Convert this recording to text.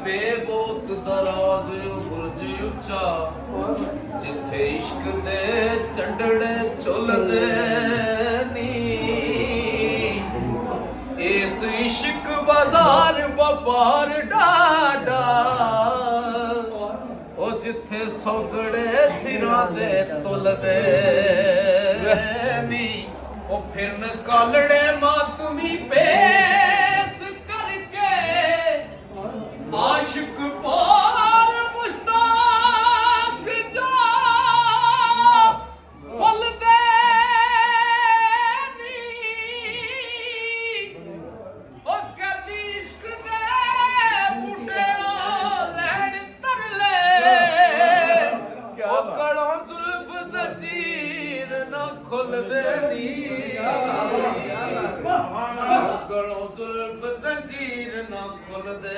ਬੇਬੋਤ ਦਰਾਜ਼ ਬੁਰਜ ਉੱਚਾ ਜਿੱਥੇ ਇਸ਼ਕ ਦੇ ਚੰਡੜੇ ਝੁੱਲਦੇ ਨੀ ਇਸ ਇਸ਼ਕ ਬਾਜ਼ਾਰ ਵਪਾਰ ਡਾਡਾ ਉਹ ਜਿੱਥੇ ਸੌਗੜੇ ਸਿਰਾਂ ਦੇ ਤੁਲਦੇ ਨੀ ਉਹ ਫਿਰਨ ਕਾਲੜੇ ਮਾਤਮੀ ਪੇਸ ਕਰਕੇ ਆਸ਼ਿਕ ਪਾਰ ਮੁਸ਼ਤਾਕ ਜਾ ਫੁੱਲਦੇ ਨੀ ਉਹ ਕਦੀ ਇਸ਼ਕ ਦੇ ਬੂਟੇ ਲੈਣ ਤਰਲੇ ਉਹ ਗਲੋਂ ਜ਼ੁਲਫ ਜ਼ੰਜੀਰ ਨਾ ਖੁੱਲਦੇ ਨੀ ਗਲੋਂ ਜ਼ੁਲਫ ਜ਼ੰਜੀਰ ਨਾ ਖੁੱਲਦੇ